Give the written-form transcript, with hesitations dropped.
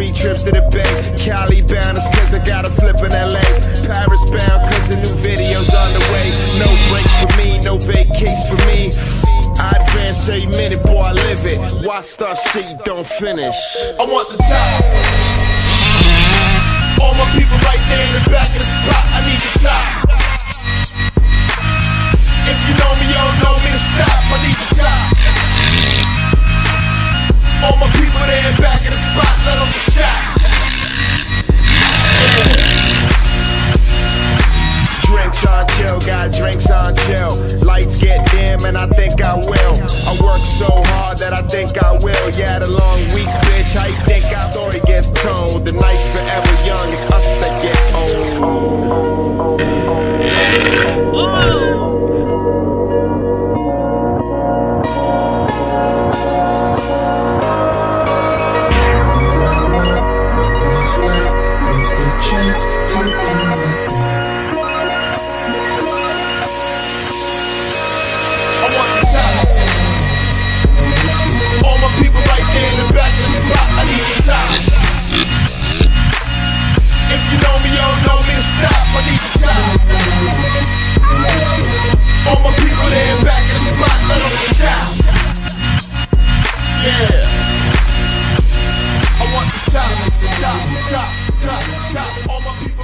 3 trips to the Bay. Cali bound is cause I got a flip in LA. Paris bound cause the new video's on the way. No breaks for me, no vacates for me. I advance every minute, boy, I live it. Why start shit you don't finish? I want the top. All my people right there in the back of the spot, I need the top. If you know me, you don't know me to stop, I need the top. All my people there in back of the spot, let them get shot. Drinks on chill, got drinks on chill. Lights get dim and I think I will. I work so hard that I think I will. Yeah, the long week, bitch, how you think our story gets told? The night's forever young, it's us that get old. This life is the chance to do my thing. All my people right there in the back of the spot, I need the top. If you know me, you don't know me to stop, I need the top. All my people there in back of the spot, let them get shot. Yeah. I want the top, top, top, top, top. All my people